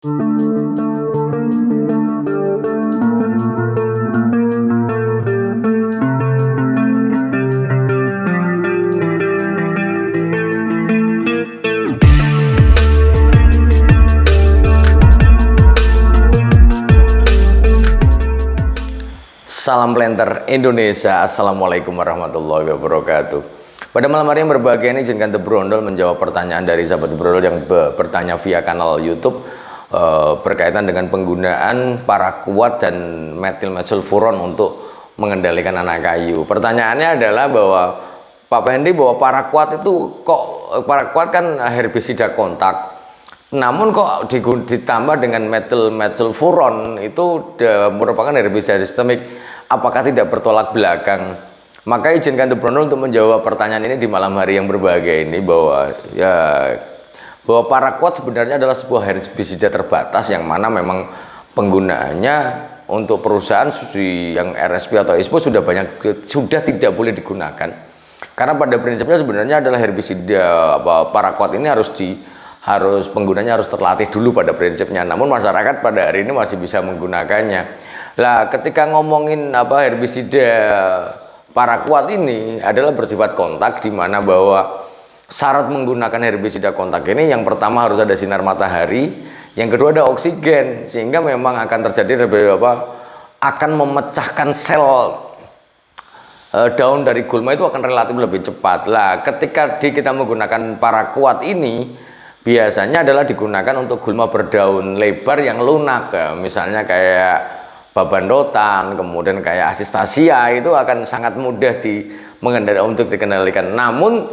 Salam Planter Indonesia. Assalamualaikum warahmatullahi wabarakatuh. Pada malam hari yang berbahagia ini, izinkan The Brondol menjawab pertanyaan dari sahabat The Brondol yang bertanya via kanal YouTube berkaitan dengan penggunaan paraquat dan metilmesulfuron untuk mengendalikan anak kayu. Pertanyaannya adalah bahwa Pak Pendi, bahwa paraquat itu kok, paraquat kan herbisida kontak, namun kok ditambah dengan metilmesulfuron itu merupakan herbisida sistemik, apakah tidak bertolak belakang? Maka izinkan The Brondol untuk menjawab pertanyaan ini di malam hari yang berbahagia ini, bahwa paraquat sebenarnya adalah sebuah herbisida terbatas yang mana memang penggunaannya untuk perusahaan yang RSP atau ISPO sudah tidak boleh digunakan, karena pada prinsipnya sebenarnya adalah herbisida paraquat ini harus penggunanya harus terlatih dulu pada prinsipnya. Namun masyarakat pada hari ini masih bisa menggunakannya. Lah, ketika ngomongin herbisida paraquat ini adalah bersifat kontak, di mana bahwa syarat menggunakan herbisida kontak ini yang pertama harus ada sinar matahari, yang kedua ada oksigen, sehingga memang akan terjadi akan memecahkan sel daun dari gulma itu akan relatif lebih cepat. Lah, ketika kita menggunakan paraquat ini biasanya adalah digunakan untuk gulma berdaun lebar yang lunak, misalnya kayak babandotan, kemudian kayak asistasia, itu akan sangat mudah untuk dikendalikan. Namun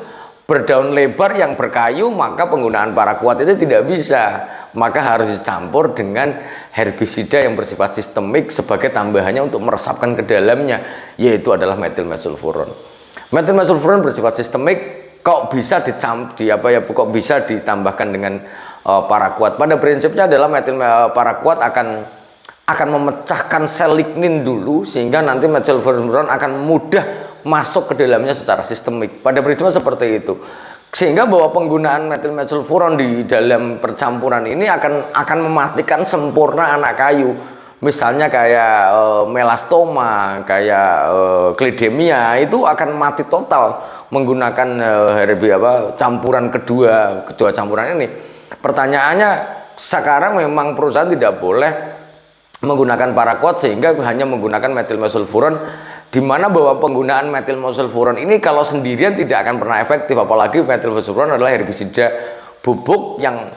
berdaun lebar yang berkayu, maka penggunaan paraquat itu tidak bisa, maka harus dicampur dengan herbisida yang bersifat sistemik sebagai tambahannya untuk meresapkan ke dalamnya, yaitu adalah metilmesulfuron. Metilmesulfuron bersifat sistemik, kok bisa kok bisa ditambahkan dengan paraquat? Pada prinsipnya adalah paraquat akan memecahkan sel lignin dulu, sehingga nanti metilmesulfuron akan mudah masuk ke dalamnya secara sistemik. Pada prinsipnya seperti itu, sehingga bahwa penggunaan metilmesulfuron di dalam percampuran ini akan mematikan sempurna anak kayu. Misalnya kayak melastoma, kayak klidemia, itu akan mati total menggunakan campuran kedua campuran ini. Pertanyaannya sekarang memang perusahaan tidak boleh menggunakan paraquat, sehingga hanya menggunakan metilmesulfuron, di mana bahwa penggunaan metilmesulfuron ini kalau sendirian tidak akan pernah efektif, apalagi metilmesulfuron adalah herbisida bubuk yang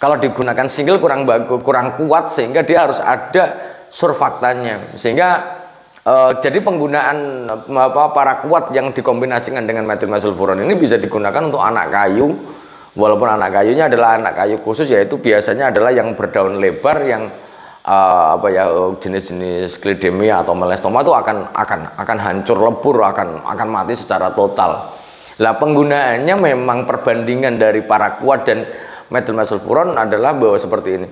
kalau digunakan single kurang kuat, sehingga dia harus ada surfaktannya, sehingga jadi penggunaan paraquat yang dikombinasikan dengan metilmesulfuron ini bisa digunakan untuk anak kayu, walaupun anak kayunya adalah anak kayu khusus, yaitu biasanya adalah yang berdaun lebar, yang jenis-jenis klidemia atau melastoma itu akan hancur lebur, akan mati secara total. Lah, penggunaannya memang perbandingan dari paraquat dan metilmesulfuron adalah bahwa seperti ini.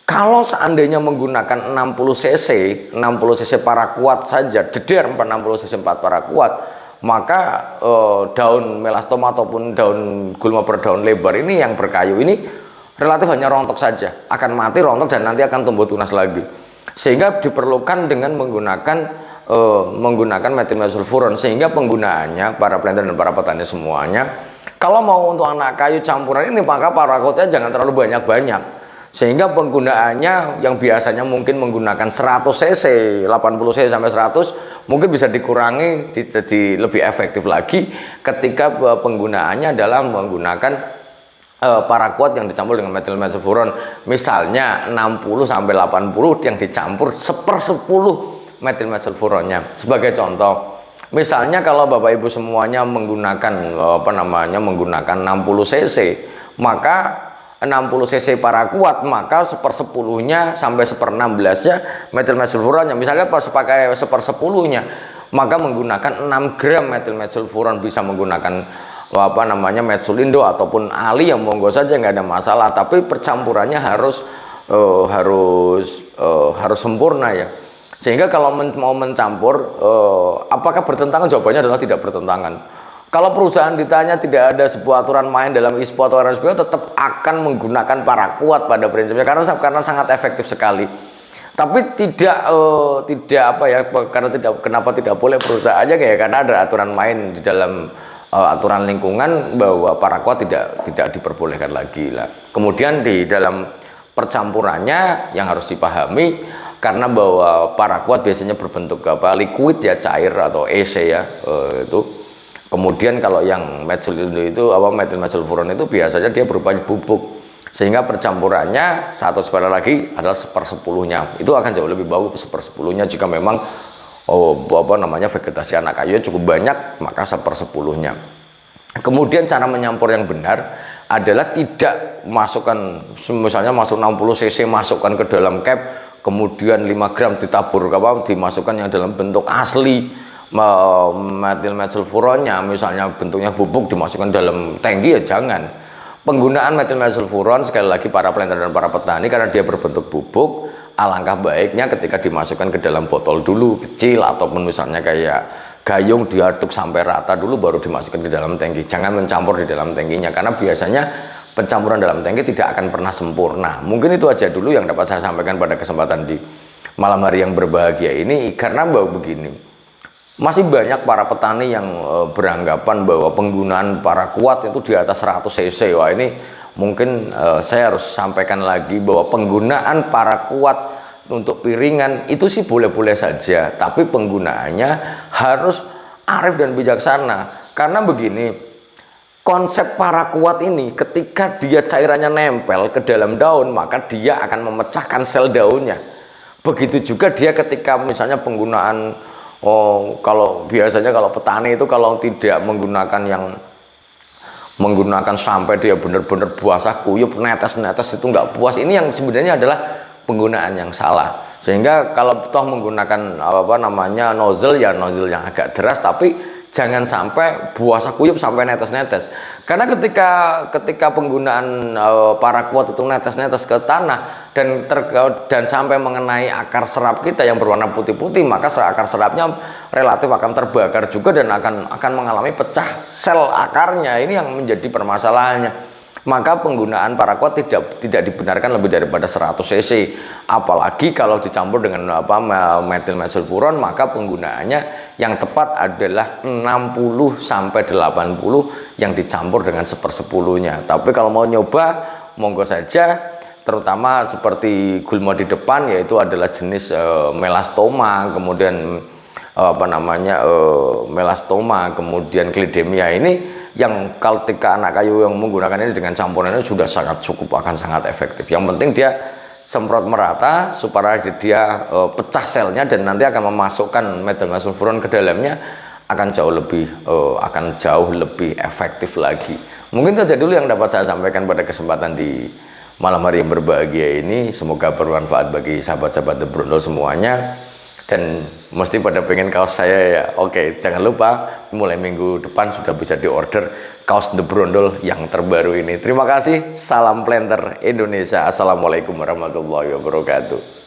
Kalau seandainya menggunakan 60 cc paraquat saja, jeder 60 cc paraquat, maka daun melastoma ataupun daun gulma berdaun lebar ini yang berkayu ini relatif hanya rontok saja, akan mati rontok dan nanti akan tumbuh tunas lagi. Sehingga diperlukan dengan menggunakan metilmesulfuron, sehingga penggunaannya para planter dan para petani semuanya, kalau mau untuk anak kayu campuran ini, maka paraquatnya jangan terlalu banyak-banyak, sehingga penggunaannya yang biasanya mungkin menggunakan 100 cc, 80 cc sampai 100, mungkin bisa dikurangi jadi lebih efektif lagi ketika penggunaannya adalah menggunakan paraquat yang dicampur dengan metilmesulfuron. Misalnya 60 sampai 80 yang dicampur 1/10 metilmesulfuronnya. Sebagai contoh, misalnya kalau Bapak Ibu semuanya menggunakan menggunakan 60 cc, maka 60 cc paraquat, maka 1/10-nya sampai 1/16-nya metilmesulfuronnya. Misalnya pakai 1/10-nya, maka menggunakan 6 gram metilmesulfuron, bisa menggunakan metsulindo ataupun ali, yang monggo saja, nggak ada masalah, tapi percampurannya harus sempurna ya. Sehingga kalau mau mencampur, apakah bertentangan? Jawabannya adalah tidak bertentangan. Kalau perusahaan ditanya tidak ada sebuah aturan main dalam e-sport atau RSPO, tetap akan menggunakan paraquat pada prinsipnya karena sangat efektif sekali. Tapi tidak apa ya, karena kenapa tidak boleh perusahaan aja kayak karena ada aturan main di dalam aturan lingkungan bahwa paraquat tidak diperbolehkan lagi lah. Kemudian di dalam percampurannya yang harus dipahami, karena bahwa paraquat biasanya berbentuk apa, liquid ya, cair atau EC ya, itu. Kemudian kalau yang methyl itu apa, metil methylfuron itu biasanya dia berupa bubuk, sehingga percampurannya sekali lagi adalah 1/10-nya. Itu akan jauh lebih bagus 1/10-nya jika memang vegetasi anak kayu cukup banyak, maka 1/10-nya. Kemudian cara menyampur yang benar adalah tidak masukkan, misalnya masuk 60 cc masukkan ke dalam cap, kemudian 5 gram ditabur dimasukkan yang dalam bentuk asli metil methylfuronnya, misalnya bentuknya bubuk dimasukkan dalam tangki, ya jangan. Penggunaan metil methylfuron sekali lagi para planter dan para petani, karena dia berbentuk bubuk, alangkah baiknya ketika dimasukkan ke dalam botol dulu kecil, ataupun misalnya kayak gayung diaduk sampai rata dulu baru dimasukkan di dalam tangki. Jangan mencampur di dalam tangkinya, karena biasanya pencampuran dalam tangki tidak akan pernah sempurna. Mungkin itu aja dulu yang dapat saya sampaikan pada kesempatan di malam hari yang berbahagia ini, karena begini, masih banyak para petani yang beranggapan bahwa penggunaan paraquat itu di atas 100 cc. Wah, ini mungkin saya harus sampaikan lagi bahwa penggunaan paraquat untuk piringan itu sih boleh-boleh saja, tapi penggunaannya harus arif dan bijaksana. Karena begini, konsep paraquat ini ketika dia cairannya nempel ke dalam daun, maka dia akan memecahkan sel daunnya. Begitu juga dia ketika misalnya penggunaan, kalau biasanya kalau petani itu kalau tidak menggunakan sampai dia benar-benar basah kuyup, netes-netes itu nggak puas. Ini yang sebenarnya adalah penggunaan yang salah. Sehingga kalau toh menggunakan nozzle, ya nozzle yang agak deras, tapi jangan sampai basah kuyup sampai netes-netes. Karena ketika penggunaan paraquat itu netes-netes ke tanah dan sampai mengenai akar serap kita yang berwarna putih-putih, maka akar serapnya relatif akan terbakar juga dan akan mengalami pecah sel akarnya. Ini yang menjadi permasalahannya. Maka penggunaan paraquat tidak dibenarkan lebih daripada 100 cc, apalagi kalau dicampur dengan metil methylfuron, maka penggunaannya yang tepat adalah 60 sampai 80 yang dicampur dengan 1/10-nya. Tapi kalau mau nyoba monggo saja, terutama seperti gulma di depan, yaitu adalah jenis melastoma, kemudian melastoma, kemudian clidemia, ini yang ketika anak kayu yang menggunakan ini dengan campurannya sudah sangat cukup, akan sangat efektif. Yang penting dia semprot merata supaya dia pecah selnya, dan nanti akan memasukkan metil methylfuron ke dalamnya, akan jauh lebih efektif lagi. Mungkin itu saja dulu yang dapat saya sampaikan pada kesempatan di malam hari yang berbahagia ini. Semoga bermanfaat bagi sahabat-sahabat The Brondol semuanya. Dan mesti pada pengen kaos saya ya. Oke, jangan lupa mulai minggu depan sudah bisa diorder kaos The Brondol yang terbaru ini. Terima kasih, salam planter Indonesia. Assalamualaikum warahmatullahi wabarakatuh.